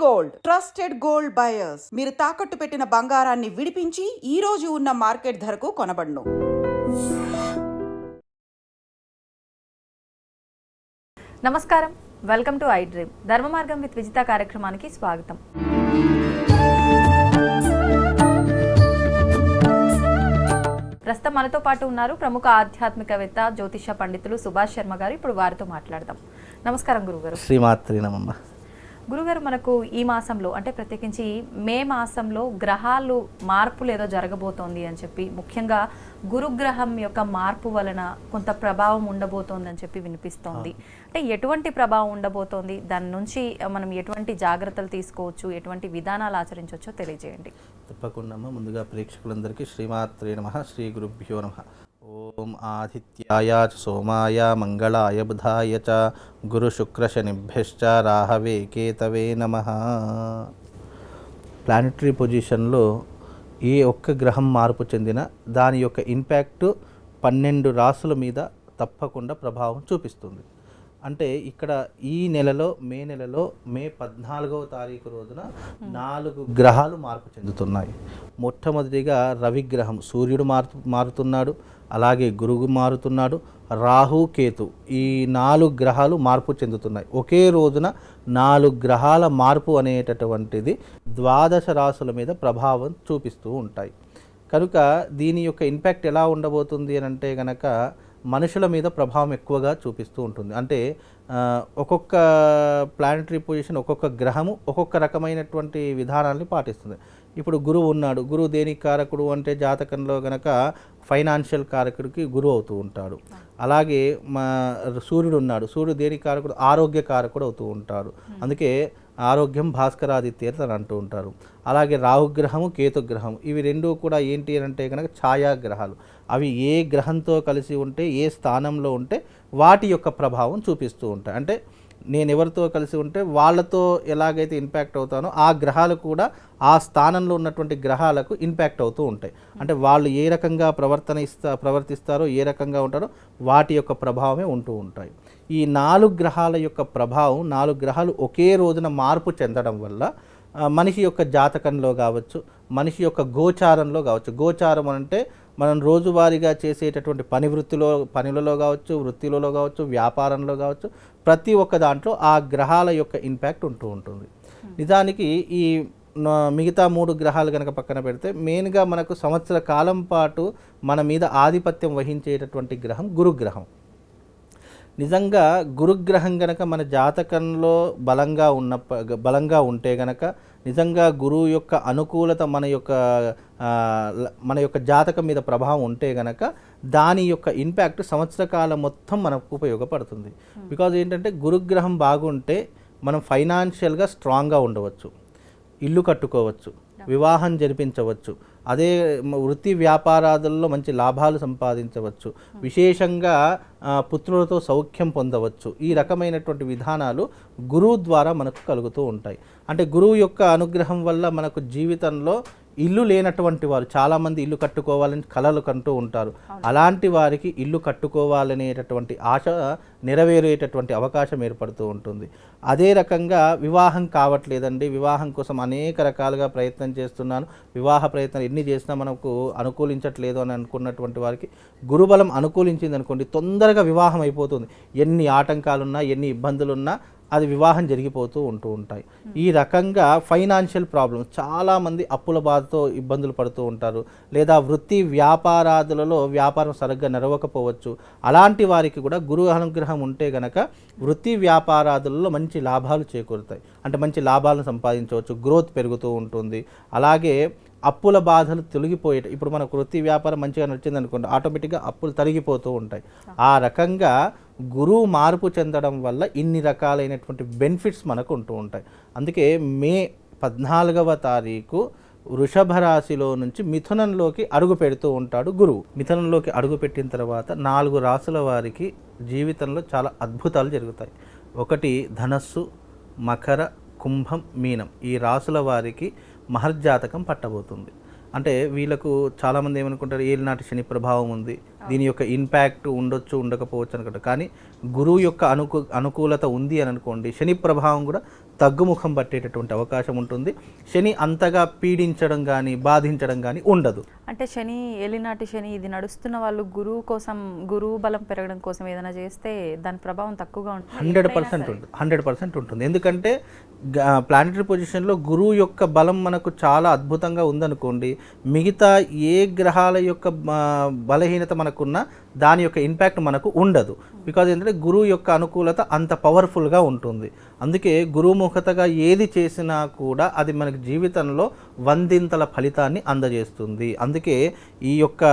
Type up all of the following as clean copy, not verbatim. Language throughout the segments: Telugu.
Gold trusted gold buyers. మీరు తాకట్టు పెట్టిన బంగారాన్ని విడిపించి ఈ రోజు ఉన్న మార్కెట్ ధరకు కొనబడును. నమస్కారం, వెల్కమ్ టు ఐ డ్రీమ్. ధర్మ మార్గం విత్ విజిత కార్యక్రమానికి స్వాగతం. ప్రస్తుతం మనతో పాటు ఉన్నారు ప్రముఖ ఆధ్యాత్మికవేత్త జ్యోతిష పండితులు సుభాష్ శర్మ గారు. ఇప్పుడు వారితో మాట్లాడదాం. నమస్కారం గురుగారు. శ్రీమాత్రి నమః. గురుగారు, మనకు ఈ మాసంలో అంటే ప్రత్యేకించి మే మాసంలో గ్రహాలు మార్పులు ఏదో జరగబోతోంది అని చెప్పి, ముఖ్యంగా గురుగ్రహం యొక్క మార్పు వలన కొంత ప్రభావం ఉండబోతోంది అని చెప్పి వినిపిస్తోంది. అంటే ఎటువంటి ప్రభావం ఉండబోతోంది, దాని నుంచి మనం ఎటువంటి జాగ్రత్తలు తీసుకోవచ్చు, ఎటువంటి విధానాలు ఆచరించవచ్చో తెలియజేయండి. తప్పకుండా. ముందుగా ప్రేక్షకులందరికీ శ్రీమాత్రే నమః, శ్రీ గురుభ్యో నమః. ఓం ఆదిత్యాయ చ సోమాయ మంగళాయ బుధాయ చ గురు శుక్ర శనిభ్యశ్చ రాహవే కేతవే నమః. ప్లానెటరీ పొజిషన్లో ఏ ఒక్క గ్రహం మార్పు చెందిన దాని యొక్క ఇంపాక్ట్ 12 రాసుల మీద తప్పకుండా ప్రభావం చూపిస్తుంది. అంటే ఇక్కడ ఈ నెలలో మే 14వ తారీఖు రోజున 4 గ్రహాలు మార్పు చెందుతున్నాయి. మొట్టమొదటిగా రవిగ్రహం, సూర్యుడు మారుతున్నాడు, అలాగే గురువు మారుతున్నాడు, రాహు కేతు, ఈ 4 గ్రహాలు మార్పు చెందుతున్నాయి. ఒకే రోజున 4 గ్రహాల మార్పు అనేటటువంటిది 12 రాశుల మీద ప్రభావం చూపిస్తూ ఉంటాయి. కనుక దీని యొక్క ఇంపాక్ట్ ఎలా ఉండబోతుంది అని అంటే కనుక మనుషుల మీద ప్రభావం ఎక్కువగా చూపిస్తూ ఉంటుంది. అంటే ఒక్కొక్క ప్లానెటరీ పొజిషన్, ఒక్కొక్క గ్రహము ఒక్కొక్క రకమైనటువంటి విధానాన్ని పాటిస్తుంది. ఇప్పుడు గురువు ఉన్నాడు. గురువు దేనికి కారకుడు అంటే జాతకంలో గనక ఫైనాన్షియల్ కారకుడికి గురువు అవుతూ ఉంటాడు. అలాగే సూర్యుడు ఉన్నాడు. సూర్యుడు దేనికి కారకుడు? ఆరోగ్య కారకుడు అవుతూ ఉంటాడు. అందుకే ఆరోగ్యం భాస్కరాదిత్య అని అంటూ ఉంటారు. అలాగే రాహుగ్రహము, కేతుగ్రహం, ఇవి రెండూ కూడా ఏంటి అని అంటే కనుక ఛాయాగ్రహాలు. అవి ఏ గ్రహంతో కలిసి ఉంటే, ఏ స్థానంలో ఉంటే వాటి యొక్క ప్రభావం చూపిస్తూ ఉంటాయి. అంటే నేను ఎవరితో కలిసి ఉంటే వాళ్ళతో ఎలాగైతే ఇంపాక్ట్ అవుతానో ఆ గ్రహాలు కూడా ఆ స్థానంలో ఉన్నటువంటి గ్రహాలకు ఇంపాక్ట్ అవుతూ ఉంటాయి. అంటే వాళ్ళు ఏ రకంగా ప్రవర్తిస్తారో, ఏ రకంగా ఉంటారో వాటి యొక్క ప్రభావమే ఉంటూ ఉంటాయి. ఈ 4 గ్రహాల యొక్క ప్రభావం, 4 గ్రహాలు ఒకే రోజున మార్పు చెందడం వల్ల మనిషి యొక్క జాతకంలో కావచ్చు, మనిషి యొక్క గోచారంలో కావచ్చు. గోచారం అంటే మనం రోజువారీగా చేసేటటువంటి పనులలో కావచ్చు, వృత్తిలలో కావచ్చు, వ్యాపారంలో కావచ్చు, ప్రతి ఒక్క దాంట్లో ఆ గ్రహాల యొక్క ఇంపాక్ట్ ఉంటూ ఉంటుంది. నిజానికి ఈ మిగతా 3 గ్రహాలు కనుక పక్కన పెడితే మెయిన్గా మనకు సంవత్సర కాలం పాటు మన మీద ఆధిపత్యం వహించేటటువంటి గ్రహం గురుగ్రహం. నిజంగా గురుగ్రహం గనక మన జాతకంలో బలంగా ఉంటే గనక, నిజంగా గురువు యొక్క అనుకూలత మన యొక్క జాతకం మీద ప్రభావం ఉంటే గనక దాని యొక్క ఇంపాక్ట్ సంవత్సర కాలం మొత్తం మనకు ఉపయోగపడుతుంది. బికాజ్ ఏంటంటే గురుగ్రహం బాగుంటే మనం ఫైనాన్షియల్గా స్ట్రాంగ్గా ఉండవచ్చు, ఇల్లు కట్టుకోవచ్చు, వివాహం జరిపించవచ్చు, అదే వృత్తి వ్యాపారాదుల్లో మంచి లాభాలు సంపాదించవచ్చు, విశేషంగా పుత్రులతో సౌఖ్యం పొందవచ్చు. ఈ రకమైనటువంటి విధానాలు గురువు ద్వారా మనకు కలుగుతూ ఉంటాయి. అంటే గురువు యొక్క అనుగ్రహం వల్ల మనకు జీవితంలో ఇల్లు లేనటువంటి వారు చాలామంది ఇల్లు కట్టుకోవాలని కలలు కంటూ ఉంటారు. అలాంటి వారికి ఇల్లు కట్టుకోవాలనేటటువంటి ఆశ నెరవేరేటటువంటి అవకాశం ఏర్పడుతూ ఉంటుంది. అదే రకంగా వివాహం కావట్లేదండి, వివాహం కోసం అనేక రకాలుగా ప్రయత్నం చేస్తున్నాను, వివాహ ప్రయత్నం ఎన్ని చేసినా మనకు అనుకూలించట్లేదు అని అనుకున్నటువంటి వారికి గురుబలం అనుకూలించింది అనుకోండి, తొందరగా వివాహం అయిపోతుంది. ఎన్ని ఆటంకాలున్నా, ఎన్ని ఇబ్బందులున్నా అది వివాహం జరిగిపోతూ ఉంటాయి. ఈ రకంగా ఫైనాన్షియల్ ప్రాబ్లమ్స్, చాలామంది అప్పుల బాధతో ఇబ్బందులు పడుతూ ఉంటారు, లేదా వృత్తి వ్యాపారాదులలో వ్యాపారం సరిగ్గా నడవకపోవచ్చు. అలాంటి వారికి కూడా గురు అనుగ్రహం ఉంటే గనక వృత్తి వ్యాపారాదులలో మంచి లాభాలు చేకూరుతాయి. అంటే మంచి లాభాలను సంపాదించవచ్చు, గ్రోత్ పెరుగుతూ ఉంటుంది. అలాగే అప్పుల బాధలు తొలగిపోయేట, ఇప్పుడు మనకు వృత్తి వ్యాపారం మంచిగా నడిచింది అనుకోండి, ఆటోమేటిక్గా అప్పులు తరిగిపోతూ ఉంటాయి. ఆ రకంగా గురువు మార్పు చెందడం వల్ల ఇన్ని రకాలైనటువంటి బెనిఫిట్స్ మనకు ఉంటూ ఉంటాయి. అందుకే మే 14వ తారీఖు వృషభ రాశిలో నుంచి మిథునంలోకి అడుగు పెడుతూ ఉంటాడు గురువు. మిథునంలోకి అడుగు పెట్టిన తర్వాత 4 రాశుల వారికి జీవితంలో చాలా అద్భుతాలు జరుగుతాయి. ఒకటి ధనస్సు, మకర, కుంభం, మీనం, ఈ రాశుల వారికి మహర్జాతకం పట్టబోతుంది. అంటే వీళ్ళకు చాలామంది ఏమనుకుంటారు, ఏలినాటి శని ప్రభావం ఉంది, దీని యొక్క ఇంపాక్ట్ ఉండొచ్చు ఉండకపోవచ్చు అనుకుంటారు. కానీ గురువు యొక్క అనుకూలత ఉంది అని అనుకోండి, శని ప్రభావం కూడా తగ్గుముఖం పట్టేటటువంటి అవకాశం ఉంటుంది. శని అంతగా పీడించడం కానీ బాధించడం కానీ ఉండదు. అంటే శని ఏలినాటి శని ఇది నడుస్తున్న వాళ్ళు గురువు బలం పెరగడం కోసం ఏదైనా చేస్తే దాని ప్రభావం తక్కువగా ఉంటుంది. 100% ఉంటుంది. 100% ఉంటుంది. ఎందుకంటే ప్లానెటరీ పొజిషన్లో గురువు యొక్క బలం మనకు చాలా అద్భుతంగా ఉందనుకోండి, మిగతా ఏ గ్రహాల యొక్క బలహీనత మనకున్నా దాని యొక్క ఇంపాక్ట్ మనకు ఉండదు. బికాజ్ ఏంటంటే గురువు యొక్క అనుకూలత అంత పవర్ఫుల్గా ఉంటుంది. అందుకే గురుముఖతగా ఏది చేసినా కూడా అది మనకి జీవితంలో 100ంతల ఫలితాన్ని అందజేస్తుంది. అందుకే ఈ యొక్క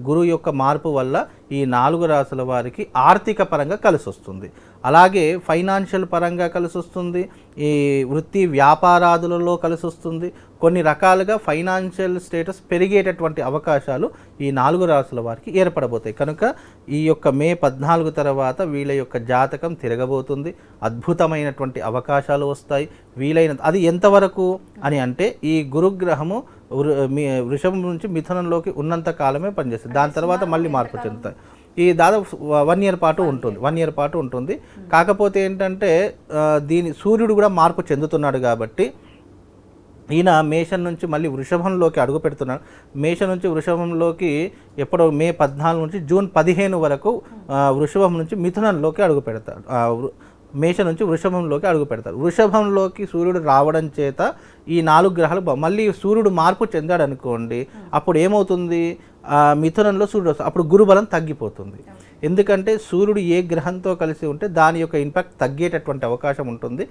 గురువు యొక్క మార్పు వల్ల ఈ 4 రాసుల వారికి ఆర్థిక పరంగా కలిసి వస్తుంది, అలాగే ఫైనాన్షియల్ పరంగా కలిసి వస్తుంది, ఈ వృత్తి వ్యాపారాదులలో కలిసి వస్తుంది. కొన్ని రకాలుగా ఫైనాన్షియల్ స్టేటస్ పెరిగేటటువంటి అవకాశాలు ఈ 4 రాసుల వారికి ఏర్పడబోతాయి. కనుక ఈ యొక్క మే 14 తర్వాత వీళ్ళ యొక్క జాతకం తిరగబోతుంది. అద్భుతమైనటువంటి అవకాశాలు వస్తాయి. అది ఎంతవరకు అని అంటే ఈ గురుగ్రహము వృషభం నుంచి మిథునంలోకి ఉన్నంత కాలమే పనిచేస్తుంది. దాని తర్వాత మళ్ళీ మార్పు చెందుతాయి. ఈ దాదాపు 1 ఇయర్ పాటు ఉంటుంది. 1 ఇయర్ పాటు ఉంటుంది. కాకపోతే ఏంటంటే సూర్యుడు కూడా మార్పు చెందుతున్నాడు కాబట్టి ఈయన మేషం నుంచి మళ్ళీ వృషభంలోకి అడుగు పెడుతున్నాడు. మేషం నుంచి వృషభంలోకి ఎప్పుడో మే 14 నుంచి జూన్ 15 వరకు వృషభం నుంచి మిథునంలోకి అడుగు పెడతాడు. మేషం నుంచి వృషభంలోకి అడుగు పెడతారు. వృషభంలోకి సూర్యుడు రావడం చేత ఈ 4 గ్రహాలు మళ్ళీ సూర్యుడు మార్పు చెందాడు అనుకోండి, అప్పుడు ఏమవుతుంది, మిథునంలో సూర్యుడు వస్తుంది. అప్పుడు గురుబలం తగ్గిపోతుంది. ఎందుకంటే సూర్యుడు ఏ గ్రహంతో కలిసి ఉంటే దాని యొక్క ఇంపాక్ట్ తగ్గేటటువంటి అవకాశం ఉంటుంది.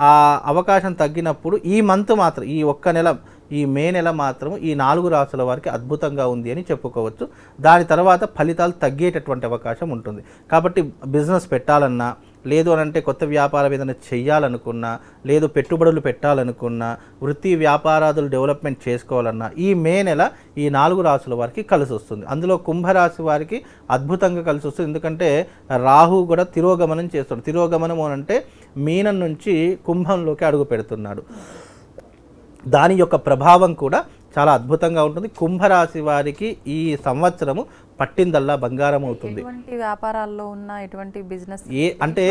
ఆ అవకాశం తగ్గినప్పుడు ఈ మంత్ మాత్రం, ఈ ఒక్క నెల, ఈ మే నెల మాత్రం ఈ 4 రాసుల వారికి అద్భుతంగా ఉంది అని చెప్పుకోవచ్చు. దాని తర్వాత ఫలితాలు తగ్గేటటువంటి అవకాశం ఉంటుంది. కాబట్టి బిజినెస్ పెట్టాలన్నా, లేదు అని అంటే కొత్త వ్యాపారం ఏదైనా చేయాలనుకున్నా, లేదు పెట్టుబడులు పెట్టాలనుకున్నా, వృత్తి వ్యాపారాదులు డెవలప్మెంట్ చేసుకోవాలన్నా ఈ మే నెల ఈ 4 రాసుల వారికి కలిసి వస్తుంది. అందులో కుంభరాశి వారికి అద్భుతంగా కలిసి వస్తుంది. ఎందుకంటే రాహు కూడా తిరోగమనం చేస్తున్నాడు. తిరోగమనం అంటే మీనం నుంచి కుంభంలోకి అడుగు పెడుతున్నాడు. దాని యొక్క ప్రభావం కూడా చాలా అద్భుతంగా ఉంటుంది. కుంభరాశి వారికి ఈ సంవత్సరము పట్టిందల్లా బంగారం అవుతుంది. వ్యాపారాల్లో ఉన్న ఎటువంటి బిజినెస్ అంటే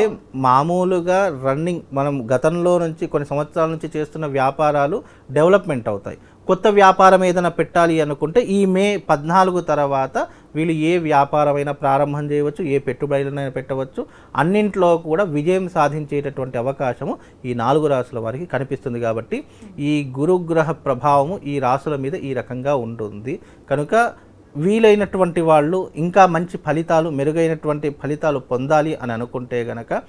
మామూలుగా రన్నింగ్ మనం గతంలో నుంచి కొన్ని సంవత్సరాల నుంచి చేస్తున్న వ్యాపారాలు డెవలప్మెంట్ అవుతాయి. కొత్త వ్యాపారం ఏదైనా పెట్టాలి అనుకుంటే ఈ మే 14 తర్వాత వీళ్ళు ఏ వ్యాపారమైనా ప్రారంభం చేయవచ్చు, ఏ పెట్టుబడులైనా పెట్టవచ్చు. అన్నింట్లో కూడా విజయం సాధించేటటువంటి అవకాశము ఈ 4 రాసుల వారికి కనిపిస్తుంది. కాబట్టి ఈ గురుగ్రహ ప్రభావము ఈ రాసుల మీద ఈ రకంగా ఉంటుంది. కనుక వీలైనటువంటి వాళ్ళు ఇంకా మంచి ఫలితాలు, మెరుగైనటువంటి ఫలితాలు పొందాలి అని అనుకుంటే గనక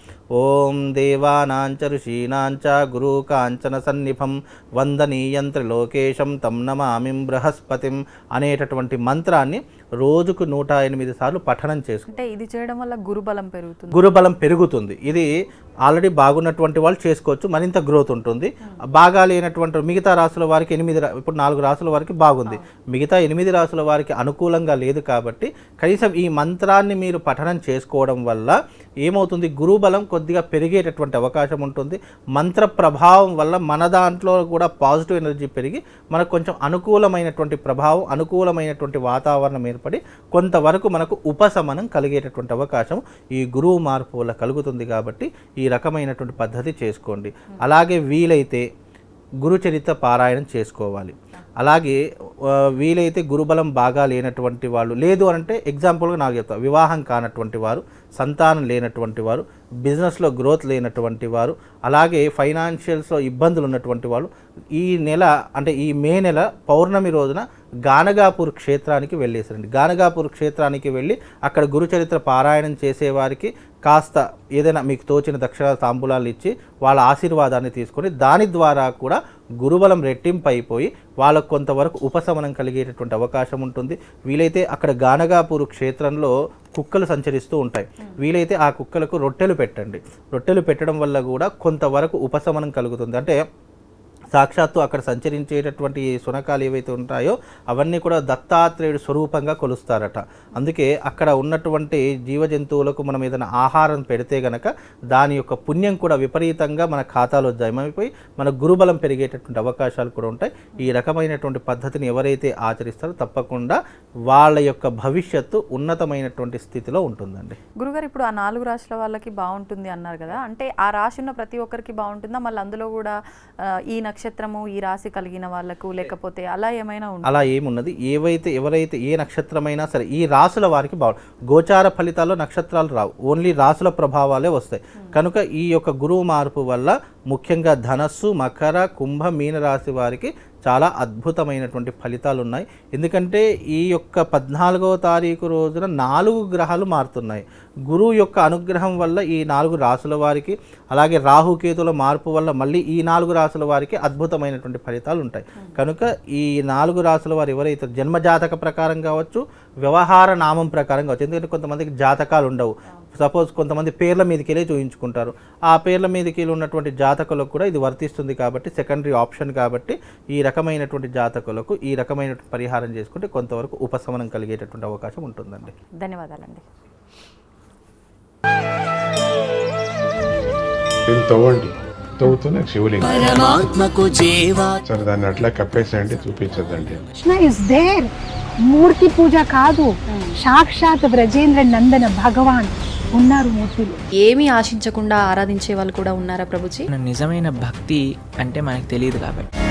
ఓం దేవానాంచ ఋషీనాంచ గురు కాంచన సన్నిభం వందనీయంత్ర లోకేశం తం నమామిం బృహస్పతిం అనేటటువంటి మంత్రాన్ని రోజుకు 108 సార్లు పఠనం చేసుకుంటే ఇది చేయడం వల్ల గురుబలం పెరుగుతుంది. ఇది ఆల్రెడీ బాగున్నటువంటి వాళ్ళు చేసుకోవచ్చు, మరింత గ్రోత్ ఉంటుంది. బాగా లేనటువంటి మిగతా రాసుల వారికి ఇప్పుడు 4 రాసుల వారికి బాగుంది, మిగతా 8 రాసుల వారికి అనుకూలంగా లేదు. కాబట్టి కనీసం ఈ మంత్రాన్ని మీరు పఠనం చేసుకోవడం వల్ల ఏమవుతుంది, గురుబలం కొద్దిగా పెరిగేటటువంటి అవకాశం ఉంటుంది. మంత్ర ప్రభావం వల్ల మన దాంట్లో కూడా పాజిటివ్ ఎనర్జీ పెరిగి మనకు కొంచెం అనుకూలమైనటువంటి ప్రభావం, అనుకూలమైనటువంటి వాతావరణం ఏర్పడి కొంతవరకు మనకు ఉపశమనం కలిగేటటువంటి అవకాశం ఈ గురువు మార్పు వల్ల కలుగుతుంది. కాబట్టి ఈ రకమైనటువంటి పద్ధతి చేసుకోండి. అలాగే వీలైతే గురుచరిత్ర పారాయణం చేసుకోవాలి. అలాగే వీలైతే గురుబలం బాగా లేనటువంటి వాళ్ళు, లేదు అంటే ఎగ్జాంపుల్గా నాకు చెప్తా, వివాహం కానటువంటి వారు, సంతానం లేనటువంటి వారు, బిజినెస్లో గ్రోత్ లేనటువంటి వారు, అలాగే ఫైనాన్షియల్స్లో ఇబ్బందులు ఉన్నటువంటి వాళ్ళు ఈ నెల అంటే ఈ మే నెల పౌర్ణమి రోజున గానగాపూర్ క్షేత్రానికి వెళ్ళేసారండి. గానగాపూర్ క్షేత్రానికి వెళ్ళి అక్కడ గురుచరిత్ర పారాయణం చేసేవారికి కాస్త ఏదైనా మీకు తోచిన దక్షిణ తాంబూలాలు ఇచ్చి వాళ్ళ ఆశీర్వాదాన్ని తీసుకొని దాని ద్వారా కూడా గురుబలం రెట్టింపు అయిపోయి వాళ్ళకు కొంతవరకు ఉపశమనం కలిగేటటువంటి అవకాశం ఉంటుంది. వీలైతే అక్కడ గానగాపూర్ క్షేత్రంలో కుక్కలు సంచరిస్తూ ఉంటాయి. వీలైతే ఆ కుక్కలకు రొట్టెలు పెట్టండి. రొట్టెలు పెట్టడం వల్ల కూడా కొంతవరకు ఉపశమనం కలుగుతుంది. అంటే సాక్షాత్తు అక్కడ సంచరించేటటువంటి శునకాలు ఏవైతే ఉంటాయో అవన్నీ కూడా దత్తాత్రేయుడు స్వరూపంగా కొలుస్తారట. అందుకే అక్కడ ఉన్నటువంటి జీవజంతువులకు మనం ఏదైనా ఆహారం పెడితే గనక దాని యొక్క పుణ్యం కూడా విపరీతంగా మన ఖాతాలో జమైపోయి మన గురుబలం పెరిగేటటువంటి అవకాశాలు కూడా ఉంటాయి. ఈ రకమైనటువంటి పద్ధతిని ఎవరైతే ఆచరిస్తారో తప్పకుండా వాళ్ళ యొక్క భవిష్యత్తు ఉన్నతమైనటువంటి స్థితిలో ఉంటుందండి. గురుగారు, ఇప్పుడు ఆ 4 రాశుల వాళ్ళకి బాగుంటుంది అన్నారు కదా, అంటే ఆ రాశి ఉన్న ప్రతి ఒక్కరికి బాగుంటుందా? మళ్ళీ అందులో కూడా ఈ నక్షత్రము ఈ రాశి కలిగిన వాళ్ళకు లేకపోతే అలా ఏమైనా ఉంటుంది? అలా ఏమున్నది, ఎవరైతే ఏ నక్షత్రమైనా సరే ఈ రాసుల వారికి గోచార ఫలితాల్లో నక్షత్రాలు రావు, ఓన్లీ రాసుల ప్రభావాలే వస్తాయి. కనుక ఈ యొక్క గురువు మార్పు వల్ల ముఖ్యంగా ధనస్సు, మకర, కుంభ, మీన రాశి వారికి చాలా అద్భుతమైనటువంటి ఫలితాలు ఉన్నాయి. ఎందుకంటే ఈ యొక్క 14వ తారీఖు రోజున 4 గ్రహాలు మారుతున్నాయి. గురువు యొక్క అనుగ్రహం వల్ల ఈ 4 రాసుల వారికి, అలాగే రాహుకేతుల మార్పు వల్ల మళ్ళీ ఈ 4 రాసుల వారికి అద్భుతమైనటువంటి ఫలితాలు ఉంటాయి. కనుక ఈ 4 రాసుల వారు ఎవరైతే జన్మజాతక ప్రకారం కావచ్చు, వ్యవహార నామం ప్రకారం కావచ్చు, ఎందుకంటే కొంతమందికి జాతకాలు ఉండవు. సపోజ్ కొంతమంది పేర్ల మీదకి వెళ్ళి చూయించుకుంటారు. ఆ పేర్ల మీదకి వెళ్ళి ఉన్నటువంటి జాతకులకు కూడా ఇది వర్తిస్తుంది కాబట్టి సెకండరీ ఆప్షన్ కాబట్టి ఈ రకమైనటువంటి జాతకులకు ఈ రకమైనటువంటి పరిహారం చేసుకుంటే కొంతవరకు ఉపశమనం కలిగేటటువంటి అవకాశం ఉంటుందండి. ధన్యవాదాలండి. తవ్వుతూనే శివలింగం పరమాత్మకు జీవా సరే దాన్ని అట్లా కప్పేసేయండి, చూపించదండి. Krishna is there. మూర్తి పూజ కాదు, సాక్షాత్ బ్రజేంద్ర నందన భగవాన్ ఉన్నారు మూర్తిలో. ఏమీ ఆశించకుండా ఆరాధించే వాళ్ళు కూడా ఉన్నారా ప్రభుజీ? నిజమైన భక్తి అంటే మనకు తెలియదు కాబట్టి